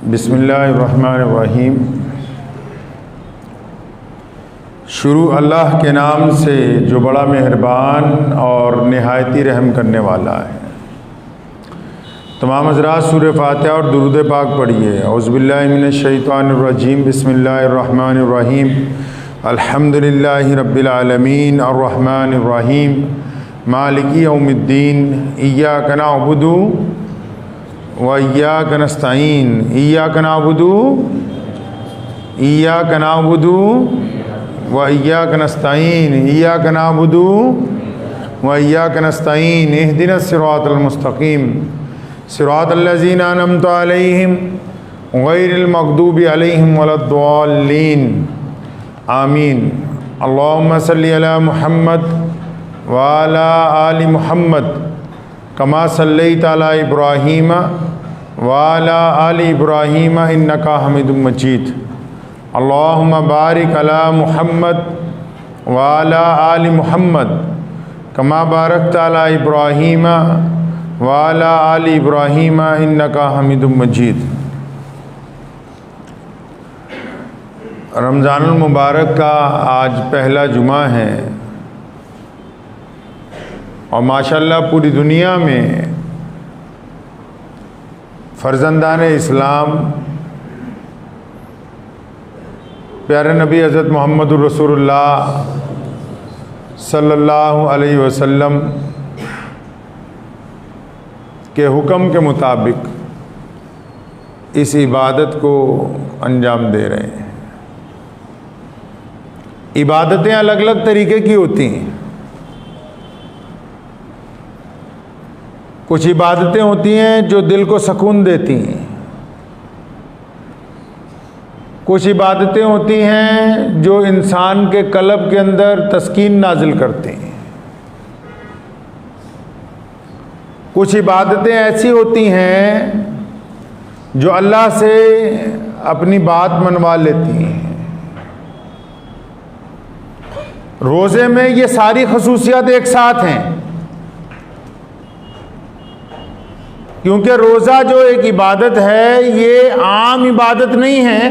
बिस्मिल्लाहिर्रहमानिर्रहीम। शुरू अल्लाह के नाम से जो बड़ा मेहरबान और निहायती रहम करने वाला है। तमाम हज़रात सूरह फातिहा और दुरूद पाक पढ़िए। औज़ुबिल्लाहि मिनश्शैतानिर्रजीम। बिस्मिल्लाहिर्रहमानिर्रहीम। अल्हम्दुलिल्लाहि रब्बिल आलमीन अर्रहमानिर्रहीम मालिकी यौमिद्दीन। इय्याका नअबुदु व इय्याका नस्तईन। इय्याका नअबुदु व इय्याका नस्तईन। इय्याका नअबुदु व इय्याका नस्तईन। इहदिनस सिरातल मुस्तकीम सिरातल्लज़ीना अनअमत अलैहिम गैरिल मग़दूबि अलैहिम वलद्दाल्लीन। आमीन। अल्लाहुम्मा सल्लि अला मुहम्मद व अला आलि मुहम्मद कमा सल्लैता अला इब्राहीम व अला आलि इब्राहीम इन्नका हमीदुम मजीद। अल्लाहुम्मा बारिक अला मुहम्मद व अला आलि मुहम्मद कमा बारकता अला इब्राहीम व अला आलि इब्राहीम इन्नका हमीदुम मजीद। रमज़ानुल मुबारक का आज पहला जुमा है और माशाअल्लाह पूरी दुनिया में फ़र्ज़ंदान इस्लाम प्यारे नबी हज़रत मुहम्मदुर रसूलुल्लाह सल्लल्लाहु अलैहि वसल्लम के हुक्म के मुताबिक इस इबादत को अंजाम दे रहे हैं। इबादतें अलग अलग तरीके की होती हैं। कुछ इबादतें होती हैं जो दिल को सुकून देती हैं। कुछ इबादतें होती हैं जो इंसान के कल्ब के अंदर तस्कीन नाजिल करती हैं। कुछ इबादतें ऐसी होती हैं जो अल्लाह से अपनी बात मनवा लेती हैं। रोज़े में ये सारी खसूसियात एक साथ हैं, क्योंकि रोज़ा जो एक इबादत है ये आम इबादत नहीं है,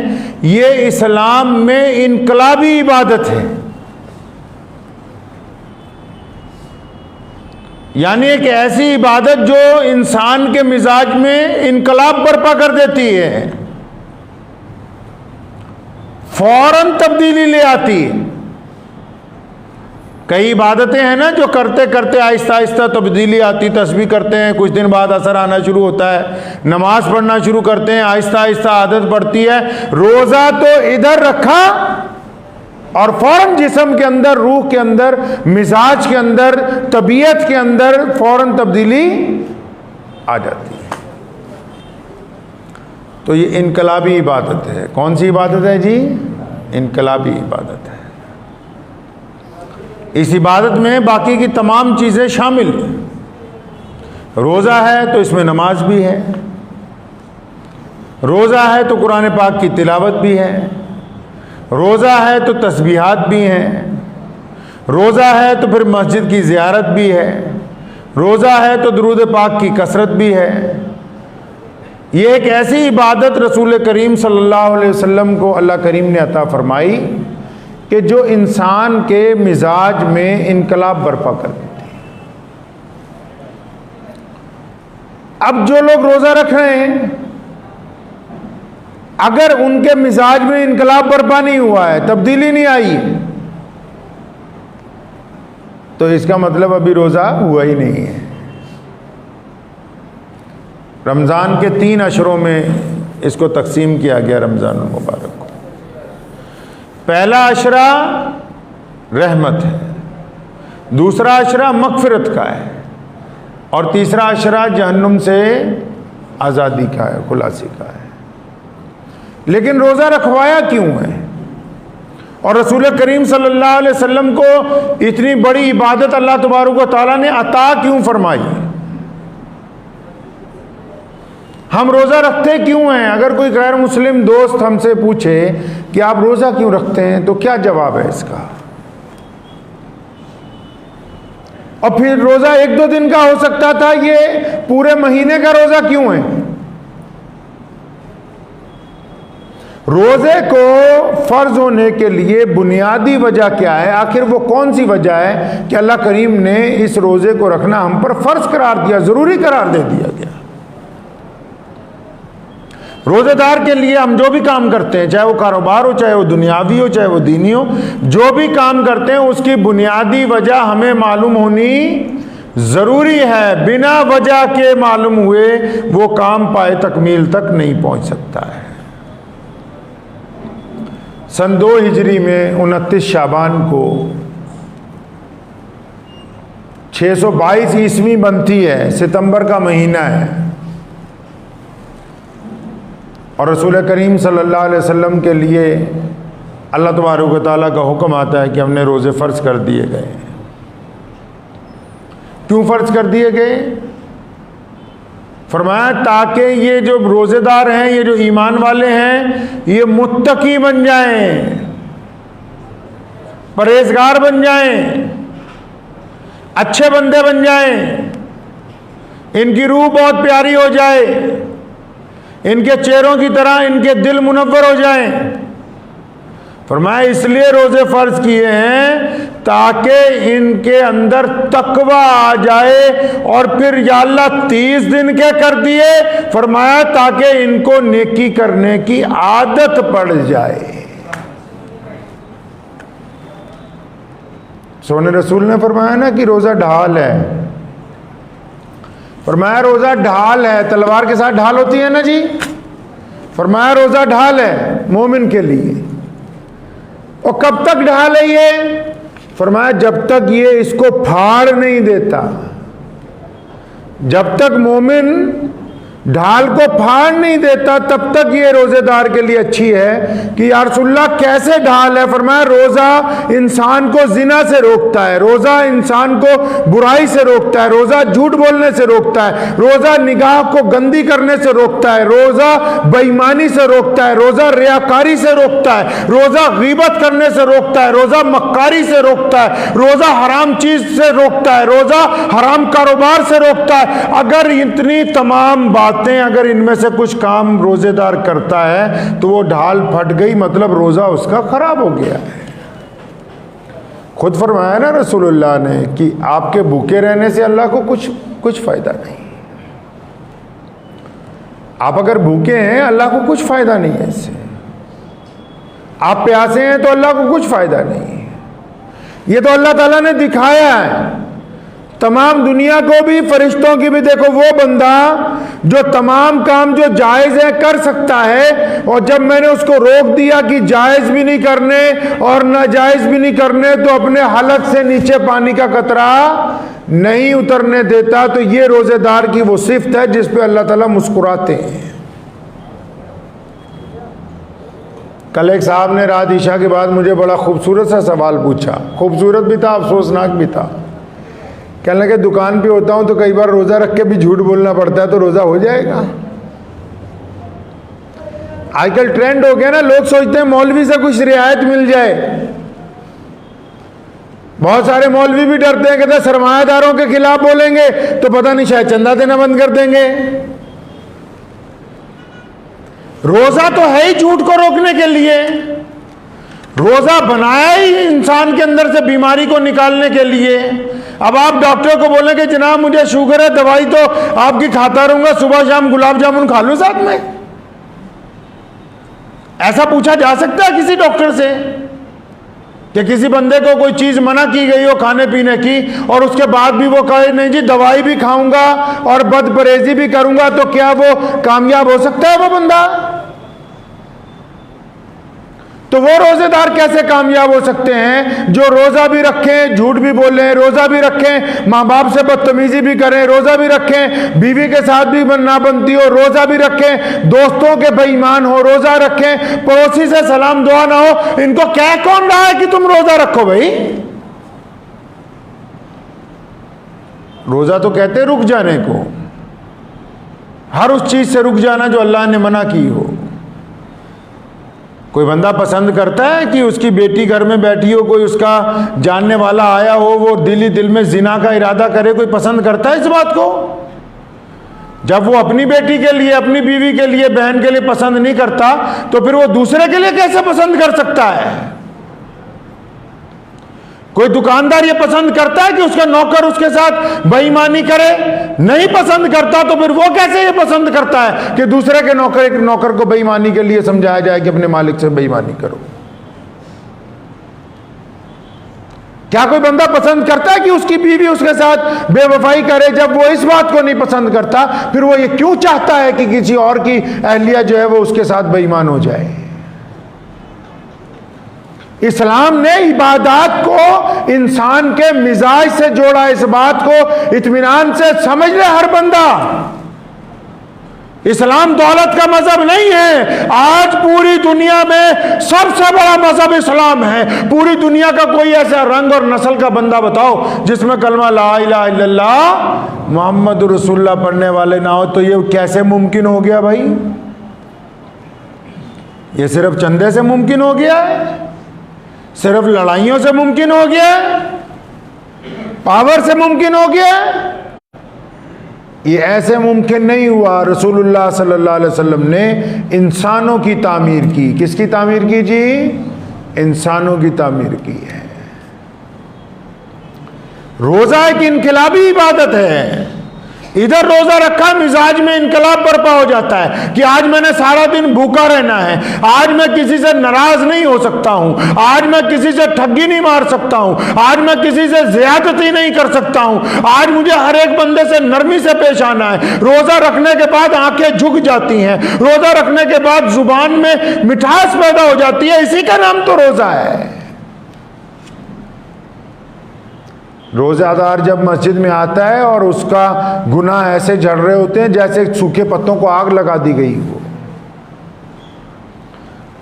ये इस्लाम में इनकलाबी इबादत है। यानी एक ऐसी इबादत जो इंसान के मिजाज में इनकलाब बर्पा कर देती है, फौरन तब्दीली ले आती है। कई इबादतें हैं ना जो करते करते आहिस्ता आहिस्ता तब्दीली आती। तस्बीह करते हैं, कुछ दिन बाद असर आना शुरू होता है। नमाज पढ़ना शुरू करते हैं, आहिस्ता आहिस्ता आदत बढ़ती है। रोज़ा तो इधर रखा और फौरन जिस्म के अंदर, रूह के अंदर, मिजाज के अंदर, तबीयत के अंदर फौरन तब्दीली आ जाती है। तो ये इनकलाबी इबादत है। कौन सी इबादत है जी? इनकलाबी इबादत है। इस इबादत में बाकी की तमाम चीज़ें शामिल हैं। रोज़ा है तो इसमें नमाज भी है, रोज़ा है तो कुरान पाक की तिलावत भी है, रोज़ा है तो तस्बीहात भी हैं, रोज़ा है तो फिर मस्जिद की ज़ियारत भी है, रोज़ा है तो दुरूद पाक की कसरत भी है। ये एक ऐसी इबादत रसूल करीम सल्लल्लाहु अलैहि वसल्लम को अल्लाह करीम ने अता फरमाई कि जो इंसान के मिजाज में इनकलाब बर्पा कर देती है। अब जो लोग रोज़ा रख रहे हैं, अगर उनके मिजाज में इनकलाब बर्पा नहीं हुआ है, तब्दीली नहीं आई है, तो इसका मतलब अभी रोज़ा हुआ ही नहीं है। रमज़ान के 3 अशरों में इसको तकसीम किया गया रमज़ानुल मुबारक को। पहला अशरा रहमत है, दूसरा अशरा मग़फ़िरत का है और तीसरा अशरा जहन्नुम से आज़ादी का है, खुलासी का है। लेकिन रोज़ा रखवाया क्यों है और रसूल करीम सल्लल्लाहु अलैहि वसल्लम को इतनी बड़ी इबादत अल्लाह तबारक व तआला ने अता क्यों फरमाई? हम रोज़ा रखते क्यों हैं? अगर कोई गैर मुस्लिम दोस्त हमसे पूछे कि आप रोज़ा क्यों रखते हैं, तो क्या जवाब है इसका? और फिर रोज़ा 1-2 दिन का हो सकता था, ये पूरे महीने का रोज़ा क्यों है? रोजे को फर्ज होने के लिए बुनियादी वजह क्या है? आखिर वो कौन सी वजह है कि अल्लाह करीम ने इस रोजे को रखना हम पर फर्ज करार दिया, जरूरी करार दे दिया गया? रोजेदार के लिए हम जो भी काम करते हैं, चाहे वो कारोबार हो, चाहे वो दुनियावी हो, चाहे वो दीनी हो, जो भी काम करते हैं उसकी बुनियादी वजह हमें मालूम होनी जरूरी है। बिना वजह के मालूम हुए वो काम पाए तकमील तक नहीं पहुंच सकता है। सन 2 हिजरी में 29 शाबान को 622 ईस्वी बनती है, सितंबर का महीना है, और रसूल करीम सल्लल्लाहु अलैहि वसल्लम के लिए अल्लाह तबारक व तआला का हुक्म आता है कि हमने रोज़े फ़र्ज कर दिए गए। क्यों फ़र्ज कर दिए गए? फरमाया ताकि ये जो रोज़ेदार हैं, ये जो ईमान वाले हैं, ये मुत्तकी बन जाएं, परहेजगार बन जाएं, अच्छे बंदे बन जाएं, इनकी रूह बहुत प्यारी हो जाए, इनके चेहरों की तरह इनके दिल मुनव्वर हो जाएं। फरमाया इसलिए रोजे फर्ज किए हैं ताकि इनके अंदर तकवा आ जाए, और फिर या अल्लाह 30 दिन के कर दिए, फरमाया ताकि इनको नेकी करने की आदत पड़ जाए। सोने रसूल ने फरमाया ना कि रोजा ढाल है, फरमाया रोजा ढाल है, तलवार के साथ ढाल होती है ना जी, फरमाया रोजा ढाल है मोमिन के लिए। और कब तक ढाल है ये? फरमाया जब तक ये इसको फाड़ नहीं देता, जब तक मोमिन ढाल को फाड़ नहीं देता तब तक ये रोजेदार के लिए अच्छी है। कि या रसूलल्लाह कैसे ढाल है? फरमाया रोजा इंसान को जिना से रोकता है, रोजा इंसान को बुराई से रोकता है, रोजा झूठ बोलने से रोकता है, रोजा निगाह को गंदी करने से रोकता है, रोजा बेईमानी से रोकता है, रोजा रियाकारी से रोकता है, रोजा गीबत करने से रोकता है, रोजा मक्कारी से रोकता है, रोजा हराम चीज से रोकता है, रोजा हराम कारोबार से रोकता है। अगर इतनी तमाम अगर इनमें से कुछ काम रोजेदार करता है तो वो ढाल फट गई, मतलब रोजा उसका खराब हो गया है। खुद फरमाया ना रसूलुल्लाह ने कि आपके भूखे रहने से अल्लाह को कुछ फायदा नहीं। आप अगर भूखे हैं अल्लाह को कुछ फायदा नहीं है इससे, आप प्यासे हैं तो अल्लाह को कुछ फायदा नहीं। ये तो अल्लाह ताला ने दिखाया है तमाम दुनिया को भी, फरिश्तों की भी। देखो वो बंदा जो तमाम काम जो जायज़ है कर सकता है, और जब मैंने उसको रोक दिया कि जायज़ भी नहीं करने और नाजायज़ भी नहीं करने, तो अपने हलक से नीचे पानी का कतरा नहीं उतरने देता। तो ये रोजेदार की वो सिफ्त है जिस पे अल्लाह ताला मुस्कुराते हैं। कल एक साहब ने रात ईशा के बाद मुझे बड़ा खूबसूरत सा सवाल पूछा, खूबसूरत भी था, अफसोसनाक भी था। कहने लगे दुकान पे होता हूं तो कई बार रोजा रख के भी झूठ बोलना पड़ता है, तो रोजा हो जाएगा? आजकल ट्रेंड हो गया ना, लोग सोचते हैं मौलवी से कुछ रियायत मिल जाए। बहुत सारे मौलवी भी डरते हैं, कहते हैं सरमायादारों के खिलाफ बोलेंगे तो पता नहीं शायद चंदा देना बंद कर देंगे। रोजा तो है ही झूठ को रोकने के लिए, रोजा बनाया ही इंसान के अंदर से बीमारी को निकालने के लिए। अब आप डॉक्टर को बोलेंगे जनाब मुझे शुगर है, दवाई तो आपकी खाता रहूंगा, सुबह शाम गुलाब जामुन खा लूं साथ में? ऐसा पूछा जा सकता है किसी डॉक्टर से कि किसी बंदे को कोई चीज मना की गई हो खाने पीने की, और उसके बाद भी वो कहे नहीं जी दवाई भी खाऊंगा और बदपरहेजी भी करूंगा, तो क्या वो कामयाब हो सकता है वो बंदा? तो वो रोजेदार कैसे कामयाब हो सकते हैं जो रोजा भी रखें, झूठ भी बोलें, रोजा भी रखें, माँ बाप से बदतमीजी भी करें, रोजा भी रखें, बीवी के साथ भी ना बनती हो, रोजा भी रखें, दोस्तों के बेईमान हो, रोजा रखें, पड़ोसी से सलाम दुआ ना हो। इनको कह कौन रहा है कि तुम रोजा रखो? भाई रोजा तो कहते रुक जाने को, हर उस चीज से रुक जाना जो अल्लाह ने मना की हो। कोई बंदा पसंद करता है कि उसकी बेटी घर में बैठी हो, कोई उसका जानने वाला आया हो, वो दिल ही दिल में जिना का इरादा करे? कोई पसंद करता है इस बात को? जब वो अपनी बेटी के लिए, अपनी बीवी के लिए, बहन के लिए पसंद नहीं करता तो फिर वो दूसरे के लिए कैसे पसंद कर सकता है? कोई दुकानदार ये पसंद करता है कि उसका नौकर उसके साथ बेईमानी करे? नहीं पसंद करता। तो फिर वो कैसे ये पसंद करता है कि दूसरे के नौकर को बेईमानी के लिए समझाया जाए कि अपने मालिक से बेईमानी करो? क्या कोई बंदा पसंद करता है कि उसकी बीवी उसके साथ बेवफाई करे? जब वो इस बात को नहीं पसंद करता, फिर वो ये क्यों चाहता है कि किसी और की अहलिया जो है वो उसके साथ बेईमान हो जाए? इस्लाम ने इबादत को इंसान के मिजाज से जोड़ा। इस बात को इत्मीनान से समझ ले हर बंदा। इस्लाम दौलत का मजहब नहीं है। आज पूरी दुनिया में सबसे बड़ा मजहब इस्लाम है। पूरी दुनिया का कोई ऐसा रंग और नस्ल का बंदा बताओ जिसमें कलमा ला इलाहा इल्लल्लाह मोहम्मद रसूलुल्लाह पढ़ने वाले ना हो। तो ये कैसे मुमकिन हो गया भाई? ये सिर्फ चंदे से मुमकिन हो गया है? सिर्फ लड़ाइयों से मुमकिन हो गया? पावर से मुमकिन हो गया? ये ऐसे मुमकिन नहीं हुआ। रसूलुल्लाह सल्लल्लाहु अलैहि वसल्लम ने इंसानों की तामीर की। किसकी तामीर की जी? इंसानों की तामीर की है। रोजा एक इनकलाबी इबादत है। इधर रोजा रखा, मिजाज में इनकलाब बर्पा हो जाता है कि आज मैंने सारा दिन भूखा रहना है, आज मैं किसी से नाराज नहीं हो सकता हूं, आज मैं किसी से ठगी नहीं मार सकता हूं, आज मैं किसी से ज्यादती नहीं कर सकता हूं, आज मुझे हर एक बंदे से नरमी से पेश आना है। रोजा रखने के बाद आंखें झुक जाती हैं, रोजा रखने के बाद जुबान में मिठास पैदा हो जाती है। इसी का नाम तो रोजा है। रोजादार जब मस्जिद में आता है और उसका गुनाह ऐसे झड़ रहे होते हैं जैसे सूखे पत्तों को आग लगा दी गई हो,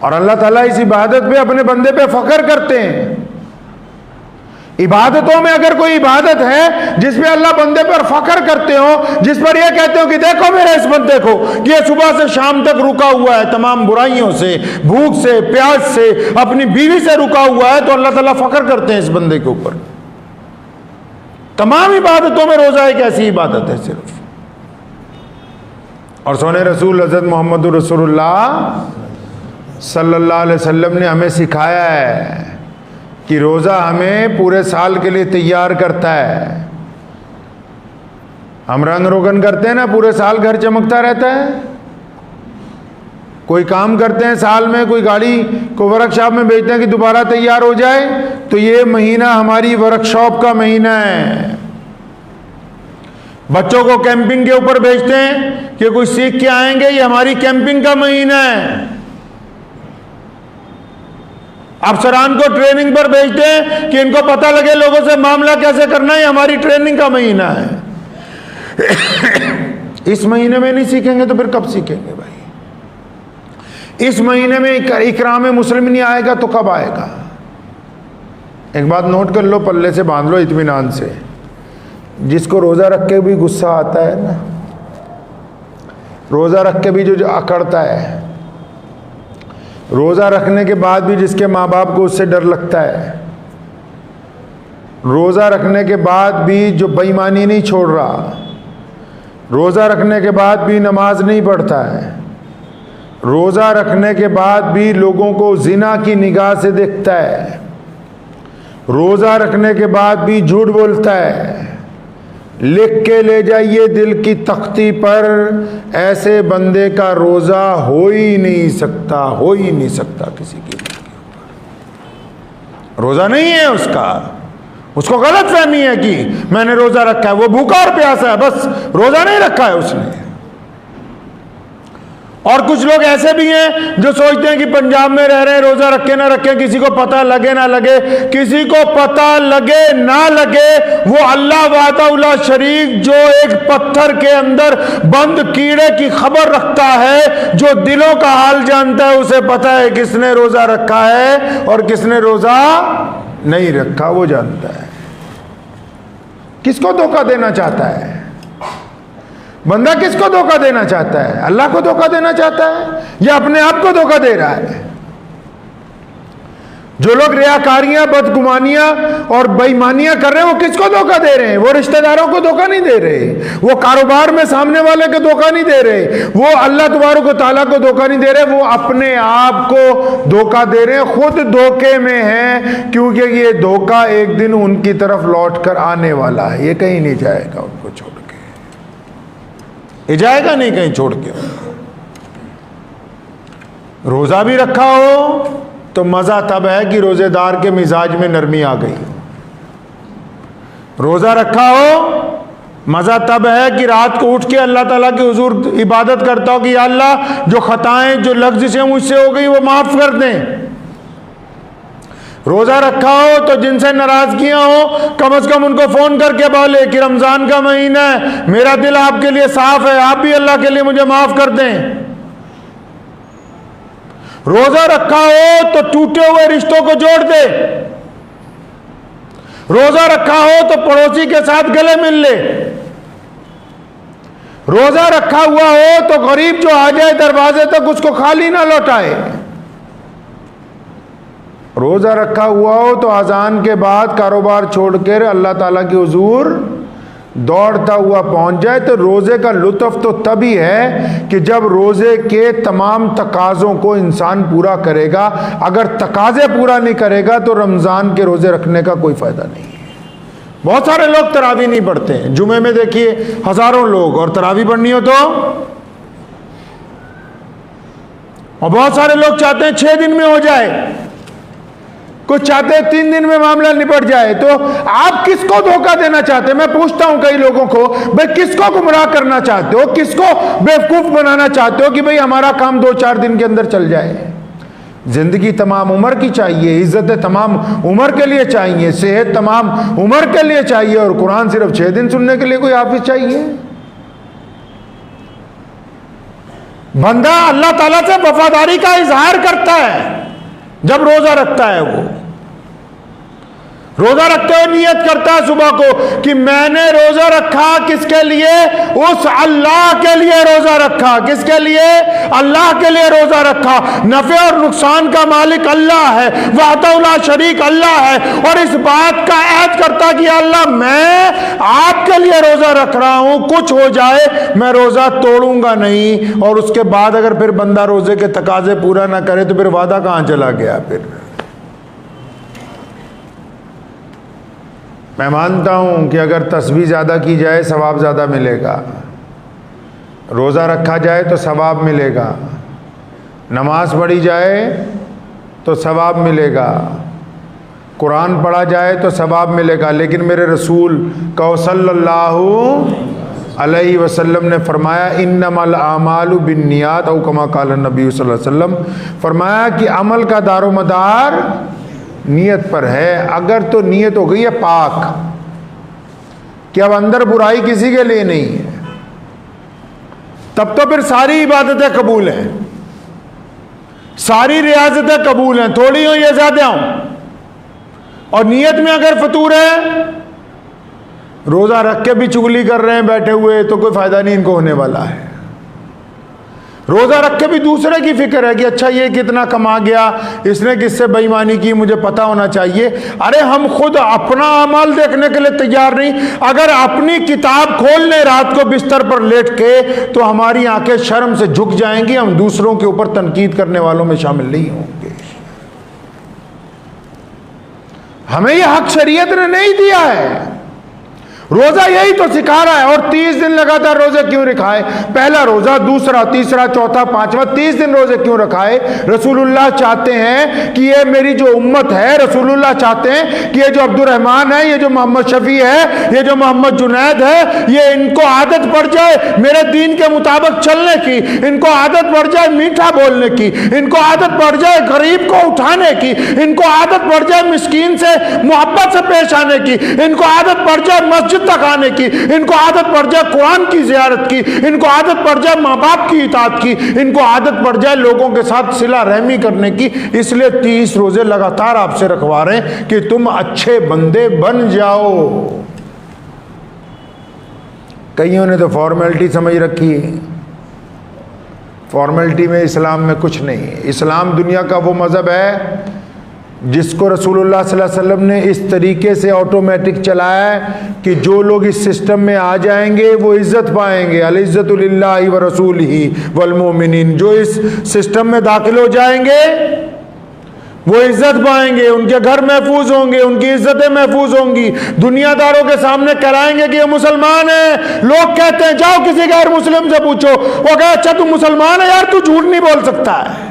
और अल्लाह ताला इस इबादत पे अपने बंदे पे फख्र करते हैं। इबादतों में अगर कोई इबादत है जिस पे अल्लाह बंदे पर फख्र करते हो, जिस पर यह कहते हो कि देखो मेरे इस बंदे को कि ये सुबह से शाम तक रुका हुआ है तमाम बुराइयों से, भूख से, प्यास से, अपनी बीवी से रुका हुआ है, तो अल्लाह ताला फख्र करते हैं इस बंदे के ऊपर। तमाम इबादतों में रोजा एक ऐसी इबादत है सिर्फ। और सोने रसूल हज़रत मोहम्मद रसूलुल्लाह सल्लल्लाहु अलैहि वसल्लम ने हमें सिखाया है कि रोज़ा हमें पूरे साल के लिए तैयार करता है। हम रंग रोगन करते हैं ना, पूरे साल घर चमकता रहता है। कोई काम करते हैं साल में, कोई गाड़ी को वर्कशॉप में भेजते हैं कि दोबारा तैयार हो जाए, तो ये महीना हमारी वर्कशॉप का महीना है। बच्चों को कैंपिंग के ऊपर भेजते हैं कि कुछ सीख के आएंगे, ये हमारी कैंपिंग का महीना है। अफसरान को ट्रेनिंग पर भेजते हैं कि इनको पता लगे लोगों से मामला कैसे करना है, हमारी ट्रेनिंग का महीना है। इस महीने में नहीं सीखेंगे तो फिर कब सीखेंगे भाई? इस महीने में इकराम मुस्लिम नहीं आएगा तो कब आएगा? एक बात नोट कर लो, पल्ले से बांध लो इत्मीनान से। जिसको रोज़ा रख के भी गुस्सा आता है ना, रोज़ा रख के भी जो अकड़ता है, रोज़ा रखने के बाद भी जिसके माँ बाप को उससे डर लगता है, रोज़ा रखने के बाद भी जो बेईमानी नहीं छोड़ रहा, रोज़ा रखने के बाद भी नमाज नहीं पढ़ता है, रोज़ा रखने के बाद भी लोगों को जिना की निगाह से देखता है, रोज़ा रखने के बाद भी झूठ बोलता है, लिख के ले जाइए दिल की तख्ती पर, ऐसे बंदे का रोज़ा हो ही नहीं सकता, हो ही नहीं सकता किसी की। रोज़ा नहीं है उसका, उसको गलत फहमी है कि मैंने रोज़ा रखा है, वो भूखा और प्यासा है, बस रोज़ा नहीं रखा है उसने। और कुछ लोग ऐसे भी हैं जो सोचते हैं कि पंजाब में रह रहे हैं, रोजा रखे ना रखे किसी को पता लगे ना लगे, किसी को पता लगे ना लगे, वो अल्लाह वाहदा शरीक जो एक पत्थर के अंदर बंद कीड़े की खबर रखता है, जो दिलों का हाल जानता है, उसे पता है किसने रोजा रखा है और किसने रोजा नहीं रखा, वो जानता है। किसको धोखा देना चाहता है बंदा? किसको धोखा देना चाहता है? अल्लाह को धोखा देना चाहता है या अपने आप को धोखा दे रहा है? जो लोग रियाकारियां, बदगुमानियां और बेईमानियां कर रहे हैं, वो किसको धोखा दे रहे हैं? वो रिश्तेदारों को धोखा नहीं दे रहे, वो कारोबार में सामने वाले को धोखा नहीं दे रहे, वो अल्लाह तबारक व तआला को धोखा नहीं दे रहे, वो अपने आप को धोखा दे रहे हैं, खुद धोखे में हैं, क्योंकि ये धोखा एक दिन उनकी तरफ लौट कर आने वाला है। ये कहीं नहीं जाएगा उनको छोड़ के, ये जाएगा नहीं कहीं छोड़ के। रोजा भी रखा हो तो मजा तब है कि रोजेदार के मिजाज में नरमी आ गई। रोजा रखा हो मजा तब है कि रात को उठ के अल्लाह ताला के हुजूर इबादत करता हो कि या अल्लाह जो खताएं, जो लफ्ज़ें मुझसे हो गई वो माफ कर दें। रोजा रखा हो तो जिनसे नाराजगियां हो कम से कम उनको फोन करके बोले कि रमजान का महीना है, मेरा दिल आपके लिए साफ है, आप भी अल्लाह के लिए मुझे माफ कर दें। रोजा रखा हो तो टूटे हुए रिश्तों को जोड़ दे। रोजा रखा हो तो पड़ोसी के साथ गले मिल ले। रोजा रखा हुआ हो तो गरीब जो आ जाए दरवाजे तक उसको खाली ना लौटाए। रोजा रखा हुआ हो तो अजान के बाद कारोबार छोड़कर अल्लाह ताला के हुजूर दौड़ता हुआ पहुंच जाए। तो रोजे का लुत्फ तो तभी है कि जब रोजे के तमाम तकाजों को इंसान पूरा करेगा। अगर तकाजे पूरा नहीं करेगा तो रमजान के रोजे रखने का कोई फायदा नहीं है। बहुत सारे लोग तरावी नहीं पढ़ते हैं। जुमे में देखिए हजारों लोग, और तरावी पढ़नी हो तो, और बहुत सारे लोग चाहते हैं 6 दिन में हो जाए, कुछ चाहते हैं 3 दिन में मामला निपट जाए। तो आप किसको धोखा देना चाहते हैं? मैं पूछता हूं कई लोगों को, भाई किसको गुमराह करना चाहते हो, किसको बेवकूफ बनाना चाहते हो कि भाई हमारा काम 2-4 दिन के अंदर चल जाए? जिंदगी तमाम उम्र की चाहिए, इज्जतें तमाम उम्र के लिए चाहिए, सेहत तमाम उम्र के लिए चाहिए, और कुरान सिर्फ 6 दिन सुनने के लिए कोई हाफिज चाहिए? बंदा अल्लाह ताला से वफादारी का इजहार करता है जब रोजा रखता है। वो रोजा रखते हुए नियत करता है सुबह को कि मैंने रोजा रखा किसके लिए? उस अल्लाह के लिए रोजा रखा। किसके लिए? अल्लाह के लिए रोजा रखा। नफे और नुकसान का मालिक अल्लाह है, वहदहू ला शरीक अल्लाह है, और इस बात का ऐद करता कि अल्लाह मैं आपके लिए रोजा रख रहा हूं, कुछ हो जाए मैं रोजा तोड़ूंगा नहीं। और उसके बाद अगर फिर बंदा रोजे के तकाजे पूरा ना करे तो फिर वादा कहां चला गया? फिर मैं मानता हूं कि अगर तस्बीह ज़्यादा की जाए सवाब ज़्यादा मिलेगा, रोज़ा रखा जाए तो सवाब मिलेगा, नमाज पढ़ी जाए तो सवाब मिलेगा, कुरान पढ़ा जाए तो सवाब मिलेगा। लेकिन मेरे रसूल कौ सल्लल्लाहु अलैहि वसल्लम ने फरमाया इन्नमल आमालु बिन्नियात, औ कमा क़ाल नबी सल्लल्लाहु अलैहि वसल्लम, फरमाया कि अमल का दारोमदार नियत पर है। अगर तो नियत हो गई है पाक कि अब अंदर बुराई किसी के लिए नहीं है, तब तो फिर सारी इबादतें कबूल हैं, सारी रियाजतें कबूल हैं, थोड़ी हो या ज्यादा हो। और नियत में अगर फतूर है, रोजा रख के भी चुगली कर रहे हैं बैठे हुए, तो कोई फायदा नहीं इनको होने वाला है। रोजा रख के भी दूसरे की फिक्र है कि अच्छा ये कितना कमा गया, इसने किससे बेईमानी की, मुझे पता होना चाहिए। अरे हम खुद अपना अमल देखने के लिए तैयार नहीं। अगर अपनी किताब खोल ले रात को बिस्तर पर लेट के, तो हमारी आंखें शर्म से झुक जाएंगी, हम दूसरों के ऊपर तनकीद करने वालों में शामिल नहीं होंगे। हमें यह हक शरीयत ने नहीं दिया है। रोजा यही तो सिखा रहा है। और 30 दिन लगातार रोजे क्यों रखाए? पहला रोजा, दूसरा, तीसरा, चौथा, पांचवा, 30 दिन रोजे क्यों रखाए? रसूलुल्लाह चाहते हैं कि ये मेरी जो उम्मत है, रसूलुल्लाह चाहते हैं कि ये जो अब्दुर्रहमान है, ये जो मोहम्मद शफी है, ये जो मोहम्मद जुनैद है, ये इनको आदत पड़ जाए मेरे दीन के मुताबिक चलने की, इनको आदत पड़ जाए मीठा बोलने की, इनको आदत पड़ जाए गरीब को उठाने की, इनको आदत पड़ जाए मिस्कीन से मोहब्बत से पेश आने की, इनको आदत पड़ जाए मस्जिद तक आने की, इनको आदत पड़ जाए कुरान की जियारत की, इनको आदत पड़ जाए माँ बाप की इताअत की, इनको आदत पड़ जाए लोगों के साथ सिला रहमी करने की। इसलिए 30 रोजे लगातार आपसे रखवा रहे हैं कि तुम अच्छे बंदे बन जाओ। कईयों ने तो फॉर्मेलिटी समझ रखी है। फॉर्मेलिटी में इस्लाम में कुछ नहीं है। इस्लाम दुनिया का वो मजहब है जिसको रसूलुल्लाह सल्लल्लाहु अलैहि वसल्लम ने इस तरीके से ऑटोमेटिक चलाया है कि जो लोग इस सिस्टम में आ जाएंगे वो इज्जत पाएंगे। अल इज्जतु लिल्लाहि व रसूलिही वल मोमिनीन, जो इस सिस्टम में दाखिल हो जाएंगे वो इज्जत पाएंगे, उनके घर महफूज होंगे, उनकी इज्जतें महफूज होंगी, दुनियादारों के सामने कराएंगे कि ये मुसलमान है। लोग कहते हैं जाओ किसी गैर मुस्लिम से पूछो, वो कहे अच्छा तू मुसलमान है यार, तू झूठ नहीं बोल सकता है।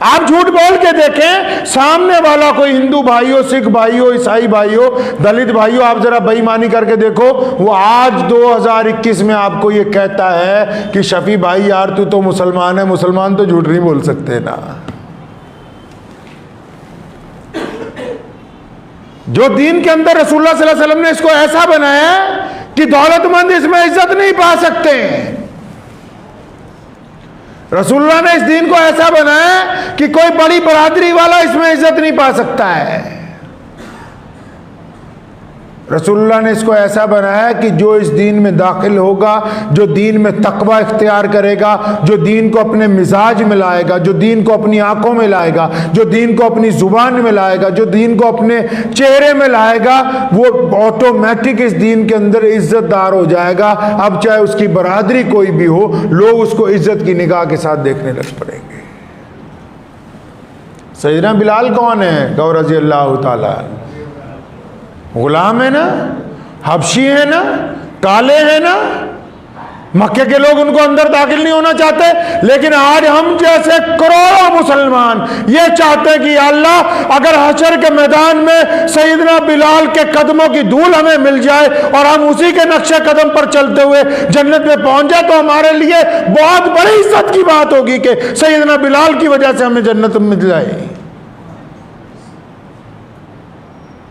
आप झूठ बोल के देखें, सामने वाला कोई हिंदू भाई हो, सिख भाई हो, ईसाई भाई हो, दलित भाई हो, आप जरा बेईमानी करके देखो, वो आज 2021 में आपको ये कहता है कि शफी भाई यार तू तो मुसलमान है। मुसलमान तो झूठ नहीं बोल सकते ना। जो दीन के अंदर रसूलुल्लाह सल्लल्लाहु अलैहि वसल्लम ने इसको ऐसा बनाया कि दौलतमंद इसमें इज्जत नहीं पा सकते। रसूलुल्लाह ने इस दीन को ऐसा बनाया कि कोई बड़ी बरादरी वाला इसमें इज्जत नहीं पा सकता है। रसूलुल्लाह ने इसको ऐसा बनाया कि जो इस दीन में दाखिल होगा, जो दीन में तकवा इख्तियार करेगा, जो दीन को अपने मिजाज में लाएगा, जो दीन को अपनी आंखों में लाएगा, जो दीन को अपनी जुबान में लाएगा, जो दीन को अपने चेहरे में लाएगा, वो ऑटोमेटिक इस दीन के अंदर इज्जतदार हो जाएगा। अब चाहे उसकी बरादरी कोई भी हो, लोग उसको इज्जत की निगाह के साथ देखने लग पड़ेंगे। सैयदना बिलाल कौन है? गौ रज़ी अल्लाह ताला, गुलाम है ना, हबशी है ना, काले हैं ना, मक्के के लोग उनको अंदर दाखिल नहीं होना चाहते। लेकिन आज हम जैसे करोड़ों मुसलमान ये चाहते हैं कि अल्लाह अगर हशर के मैदान में सैयदना बिलाल के कदमों की धूल हमें मिल जाए और हम उसी के नक्शे कदम पर चलते हुए जन्नत में पहुंच जाए तो हमारे लिए बहुत बड़ी इज्जत की बात होगी कि सैयदना बिलाल की वजह से हमें जन्नत मिल जाए।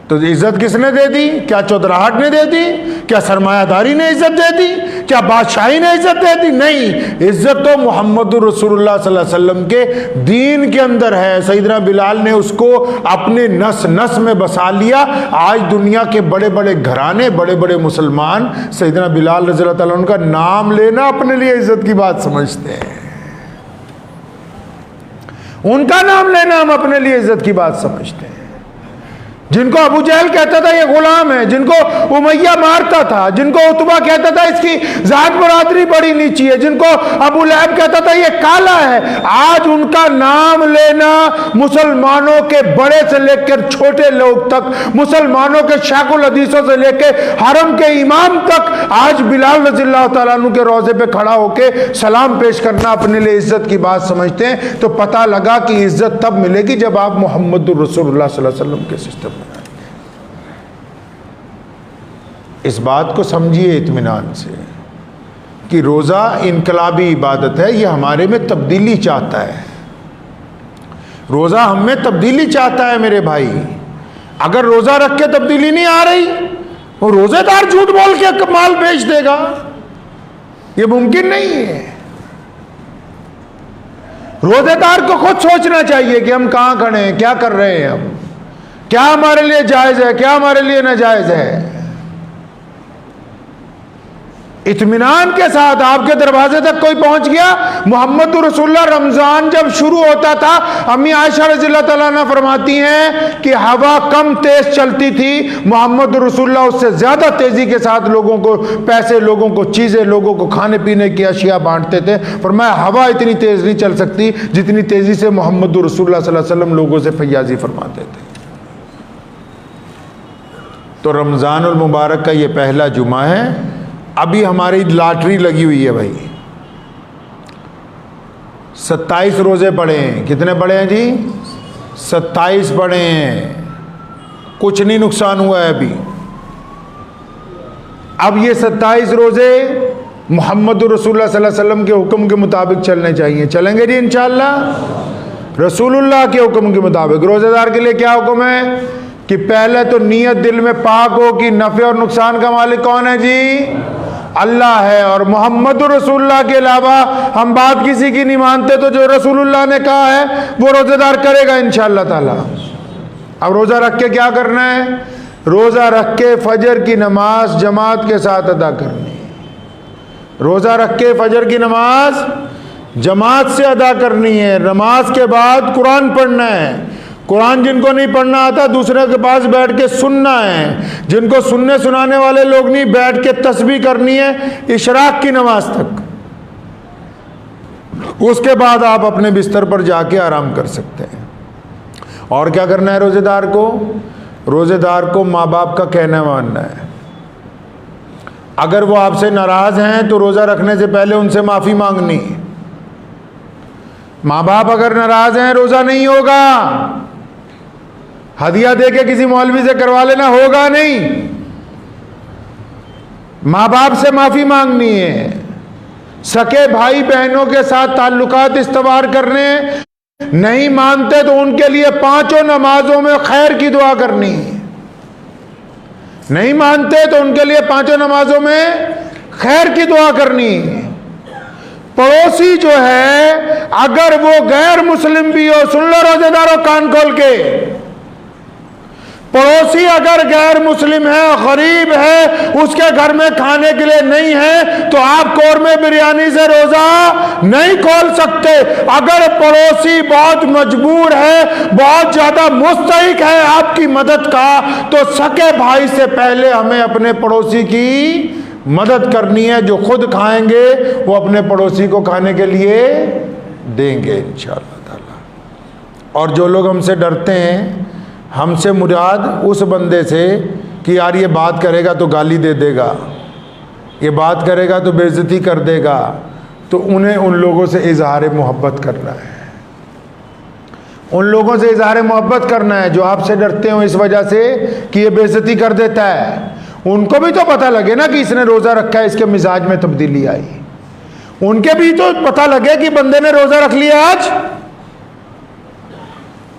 तो इज्जत किसने दे दी? क्या चौधराहट ने दे दी? क्या सरमायादारी ने इज्जत दे दी? क्या बादशाही ने इज्जत दे दी? नहीं, इज्जत तो मुहम्मदुर रसूलुल्लाह सल्लल्लाहु अलैहि वसल्लम के दीन के अंदर है। सैयदना बिलाल ने उसको अपने नस नस में बसा लिया। आज दुनिया के बड़े बड़े घराने, बड़े बड़े मुसलमान सैयदना बिलाल रज़ी अल्लाह ताला उनका नाम लेना अपने लिए इज्जत की बात समझते हैं। उनका नाम लेना हम अपने लिए इज्जत की बात समझते हैं। जिनको अबू जहल कहता था ये गुलाम है, जिनको उमैया मारता था, जिनको उतबा कहता था इसकी जात बरादरी बड़ी नीची है, जिनको अबू लहब कहता था ये काला है, आज उनका नाम लेना मुसलमानों के बड़े से लेकर छोटे लोग तक, मुसलमानों के शाकुल हदीसों से लेकर हरम के इमाम तक, आज बिलाल रज़ियल्लाहु ताला अन्हु के रोजे पे खड़ा होकर सलाम पेश करना अपने लिए इज्जत की बात समझते हैं। तो पता लगा कि इज्जत तब मिलेगी जब आप मुहम्मदुर रसूलुल्लाह सल्लल्लाहु अलैहि वसल्लम के सिस्टम में। इस बात को समझिए इत्मीनान से कि रोज़ा इनकलाबी इबादत है, ये हमारे में तब्दीली चाहता है। रोज़ा हम में तब्दीली चाहता है मेरे भाई। अगर रोज़ा रख के तब्दीली नहीं आ रही, वो रोज़ेदार झूठ बोल के माल बेच देगा, ये मुमकिन नहीं है। रोज़ेदार को खुद सोचना चाहिए कि हम कहाँ खड़े हैं, क्या कर रहे हैं, हम क्या हमारे लिए जायज़ है, क्या हमारे लिए नाजायज़ है। इत्मीनान के साथ आपके दरवाजे तक कोई पहुंच गया। मोहम्मद रसूलुल्लाह रमजान जब शुरू होता था, अम्मी आयशा रज़ियल्लाहु ताला अन्हा फरमाती हैं कि हवा कम तेज चलती थी, मोहम्मद रसूलुल्लाह उससे ज्यादा तेजी के साथ लोगों को पैसे, लोगों को चीजें, लोगों को खाने पीने की अशिया बांटते थे। फरमाया हवा इतनी तेज नहीं चल सकती जितनी तेजी से मोहम्मद रसूलुल्लाह सल्लल्लाहु अलैहि वसल्लम लोगों से फैयाजी फरमाते थे। तो रमजानुल मुबारक का ये पहला जुमा है। अभी हमारी लॉटरी लगी हुई है भाई, 27 रोजे पड़े हैं। कितने पड़े हैं जी? 27 पड़े हैं। कुछ नहीं नुकसान हुआ है अभी। अब ये 27 रोजे मोहम्मद रसूलुल्लाह सल्लल्लाहु अलैहि वसल्लम के हुक्म के मुताबिक चलने चाहिए। चलेंगे जी इंशाअल्लाह रसूलुल्लाह के हुक्म के मुताबिक। रोजेदार के लिए क्या हुक्म है कि पहले तो नीयत दिल में पाक हो कि नफ़े और नुकसान का मालिक कौन है जी? अल्लाह है। और मोहम्मद रसूलुल्लाह के अलावा हम बात किसी की नहीं मानते, तो जो रसूलुल्लाह ने कहा है वो रोज़ेदार करेगा इंशाअल्लाह ताला। अब रोज़ा रख के क्या करना है? रोज़ा रख के फजर की नमाज जमात के साथ अदा करनी। रोज़ा रख के फजर की नमाज जमात से अदा करनी है। नमाज के बाद कुरान पढ़ना है। कुरान जिनको नहीं पढ़ना आता दूसरे के पास बैठ के सुनना है। जिनको सुनने सुनाने वाले लोग नहीं, बैठ के तस्बीह करनी है इशराक की नमाज तक। उसके बाद आप अपने बिस्तर पर जाके आराम कर सकते हैं। और क्या करना है रोजेदार को? रोजेदार को माँ बाप का कहना मानना है। अगर वो आपसे नाराज हैं तो रोजा रखने से पहले उनसे माफी मांगनी। माँ बाप अगर नाराज हैं रोजा नहीं होगा। हदिया देके किसी मौलवी से करवा लेना होगा नहीं। माँ बाप से माफी मांगनी है। सके भाई बहनों के साथ ताल्लुकात इस्तवार करने, नहीं मानते तो उनके लिए 5 नमाजों में खैर की दुआ करनी। नहीं मानते तो उनके लिए 5 नमाजों में खैर की दुआ करनी। पड़ोसी जो है अगर वो गैर मुस्लिम भी हो, सुन लो रोजेदारों कान खोल के, पड़ोसी अगर गैर मुस्लिम है, गरीब है, उसके घर में खाने के लिए नहीं है तो आप कौरमे बिरयानी से रोजा नहीं खोल सकते। अगर पड़ोसी बहुत मजबूर है, बहुत ज्यादा मुस्तहिक है आपकी मदद का, तो सके भाई से पहले हमें अपने पड़ोसी की मदद करनी है। जो खुद खाएंगे वो अपने पड़ोसी को खाने के लिए देंगे इंशाअल्लाह ताला। और जो लोग हमसे डरते हैं, हमसे मुराद उस बंदे से कि यार ये बात करेगा तो गाली दे देगा, ये बात करेगा तो बेइज्जती कर देगा, तो उन्हें उन लोगों से इजहार मोहब्बत करना है। उन लोगों से इजहार मोहब्बत करना है जो आपसे डरते हो इस वजह से कि ये बेइज्जती कर देता है। उनको भी तो पता लगे ना कि इसने रोज़ा रखा है, इसके मिजाज में तब्दीली आई। उनके भी तो पता लगे कि बंदे ने रोज़ा रख लिया आज।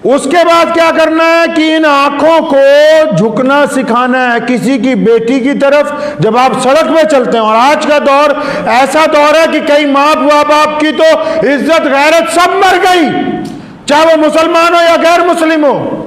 उसके बाद क्या करना है कि इन आंखों को झुकना सिखाना है किसी की बेटी की तरफ जब आप सड़क पे चलते हैं। और आज का दौर ऐसा दौर है कि कई माँ बाप की तो इज्जत गैरत सब मर गई, चाहे वो मुसलमान हो या गैर मुस्लिम हो।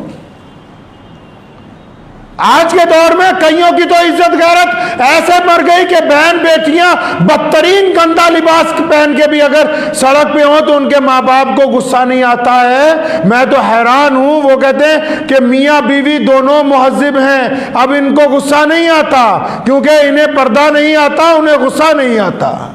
आज के दौर में कईयों की तो इज्जत गैरत ऐसे मर गई कि बहन बेटियां बदतरीन गंदा लिबास पहन के भी अगर सड़क पे हो तो उनके माँ बाप को गुस्सा नहीं आता है। मैं तो हैरान हूं, वो कहते हैं कि मियाँ बीवी दोनों मुहज्जिब हैं, अब इनको गुस्सा नहीं आता क्योंकि इन्हें पर्दा नहीं आता, उन्हें गुस्सा नहीं आता।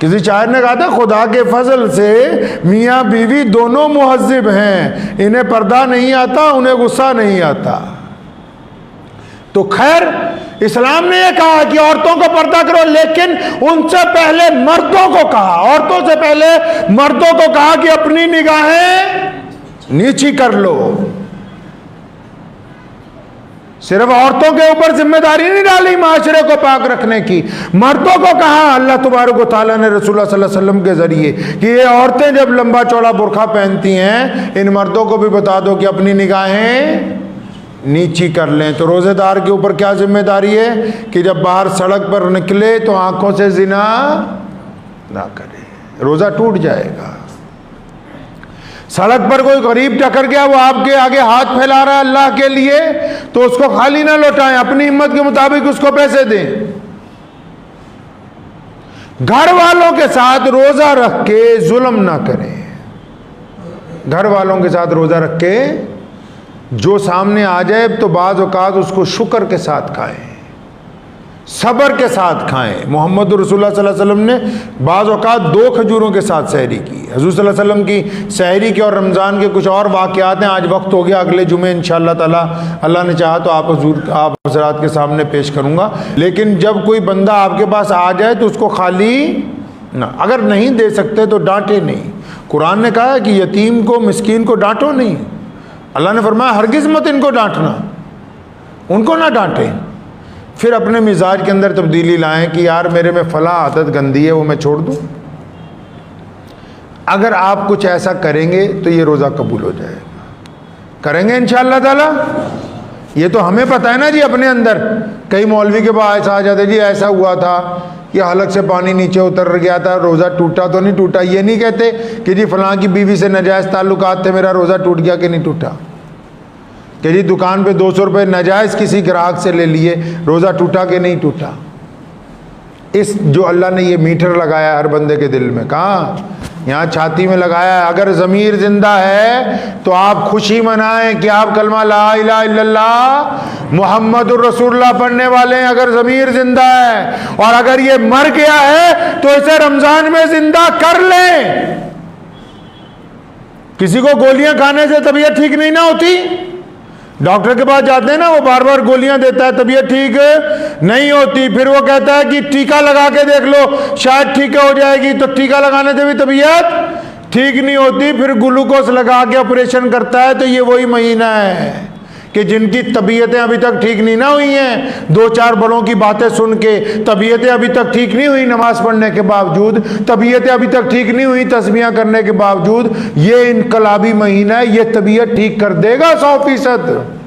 किसी शायर ने कहा था खुदा के फजल से मियाँ बीवी दोनों मुहज्जिब हैं, इन्हें पर्दा नहीं आता, उन्हें गुस्सा नहीं आता। तो खैर इस्लाम ने यह कहा कि औरतों को पर्दा करो, लेकिन उनसे पहले मर्दों को कहा, औरतों से पहले मर्दों को कहा कि अपनी निगाहें नीची कर लो। सिर्फ औरतों के ऊपर जिम्मेदारी नहीं डाली माशरे को पाक रखने की, मर्दों को कहा अल्लाह तबारक व तआला ने रसूलुल्लाह सल्लल्लाहु अलैहि वसल्लम के जरिए कि ये औरतें जब लंबा चौड़ा बुर्का पहनती हैं, इन मर्दों को भी बता दो कि अपनी निगाहें नीची कर लें। तो रोजेदार के ऊपर क्या जिम्मेदारी है कि जब बाहर सड़क पर निकले तो आंखों से जिना ना करे, रोजा टूट जाएगा। सड़क पर कोई गरीब टकर गया, वो आपके आगे हाथ फैला रहा है अल्लाह के लिए, तो उसको खाली ना लौटाएं, अपनी हिम्मत के मुताबिक उसको पैसे दें। घर वालों के साथ रोजा रख के जुल्म ना करें। घर वालों के साथ रोजा रख के जो सामने आ जाए तो बाज़ औक़ात उसको शुक्र के साथ खाएं, सब्र के साथ खाएं। मोहम्मद रसूलुल्लाह सल्लल्लाहु अलैहि वसल्लम ने बाज़ औक़ात 2 खजूरों के साथ सहरी की। हुज़ूर सल्लल्लाहु अलैहि वसल्लम की सहरी के और रमज़ान के कुछ और वाक़यात हैं। आज वक्त हो गया, अगले जुमे इंशाअल्लाह ताला अल्लाह ने चाहा तो आप हज़रात के सामने पेश करूँगा। लेकिन जब कोई बंदा आपके पास आ जाए तो उसको खाली ना, अगर नहीं दे सकते तो डांटे नहीं। कुरान ने कहा है कि यतीम को मिस्कीन को डांटो नहीं। अल्लाह ने फरमाया हरगिज़ मत इनको डांटना, उनको ना डांटें। फिर अपने मिजाज के अंदर तब्दीली लाएं कि यार मेरे में फ़ला आदत गंदी है, वो मैं छोड़ दूं। अगर आप कुछ ऐसा करेंगे तो ये रोज़ा कबूल हो जाएगा। करेंगे इंशाअल्लाह ताला। ये तो हमें पता है ना जी अपने अंदर। कई मौलवी के पास ऐसा आ जाते जी ऐसा हुआ था कि हलक से पानी नीचे उतर गया था, रोज़ा टूटा तो नहीं टूटा। ये नहीं कहते कि जी फलां की बीवी से नाजायज़ ताल्लुकात थे, मेरा रोज़ा टूट गया कि नहीं टूटा। कि जी दुकान पे 200 रुपये नाजायज़ किसी ग्राहक से ले लिए, रोज़ा टूटा कि नहीं टूटा। इस जो अल्लाह ने ये मीटर लगाया हर बंदे के दिल में, कहाँ यहाँ छाती में लगाया है। अगर ज़मीर जिंदा है तो आप खुशी मनाएं कि आप कलमा ला इलाहा इल्लल्लाह मुहम्मदुर रसूलुल्लाह पढ़ने वाले हैं, अगर ज़मीर जिंदा है। और अगर ये मर गया है तो इसे रमजान में जिंदा कर लें। किसी को गोलियां खाने से तबीयत ठीक नहीं ना होती, डॉक्टर के पास जाते हैं ना, वो बार बार गोलियां देता है, तबीयत ठीक नहीं होती, फिर वो कहता है कि टीका लगा के देख लो शायद ठीक हो जाएगी, तो टीका लगाने से भी तबीयत ठीक नहीं होती, फिर ग्लूकोज लगा के ऑपरेशन करता है। तो ये वही महीना है कि जिनकी तबीयतें अभी तक ठीक नहीं ना हुई हैं, दो चार बड़ों की बातें सुन के तबीयतें अभी तक ठीक नहीं हुई, नमाज पढ़ने के बावजूद तबीयतें अभी तक ठीक नहीं हुई, तस्बीहां करने के बावजूद, ये इनकलाबी महीना है, ये तबीयत ठीक कर देगा 100%।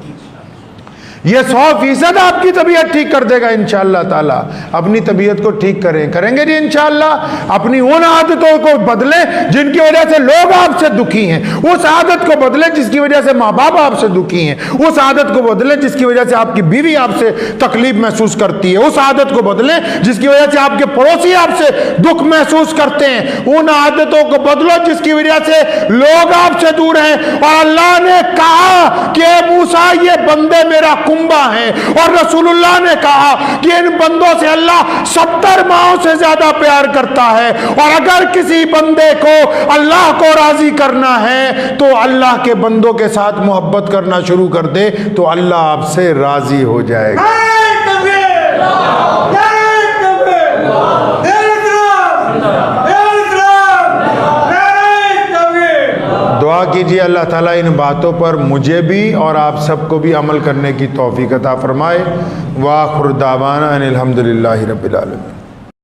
ये 100% आपकी तबीयत ठीक कर देगा इंशाअल्लाह ताला। अपनी तबीयत को ठीक करेंगे जी इंशाअल्लाह। अपनी उन आदतों को बदलें जिनकी वजह से लोग आपसे दुखी हैं, उस आदत को बदलें जिसकी वजह से माँ बाप आपसे दुखी हैं, उस आदत को बदलें जिसकी वजह से आपकी बीवी आपसे तकलीफ महसूस करती है, उस आदत को बदलें जिसकी वजह से आपके पड़ोसी आपसे दुख महसूस करते हैं, उन आदतों को बदलो जिसकी वजह से लोग आपसे दूर हैं। और अल्लाह ने कहा कि मूसा ये बंदे मेरा कुंबा है, और रसूलुल्लाह ने कहा कि इन बंदों से अल्लाह 70 माओं से ज्यादा प्यार करता है। और अगर किसी बंदे को अल्लाह को राजी करना है तो अल्लाह के बंदों के साथ मोहब्बत करना शुरू कर दे तो अल्लाह आपसे राजी हो जाएगा। दुआ कीजिए अल्लाह ताला इन बातों पर मुझे भी और आप सबको भी अमल करने की तौफीक अता फरमाए। व आखिर दावाना अनिल हम्दुलिल्लाहि रब्बिल आलमीन।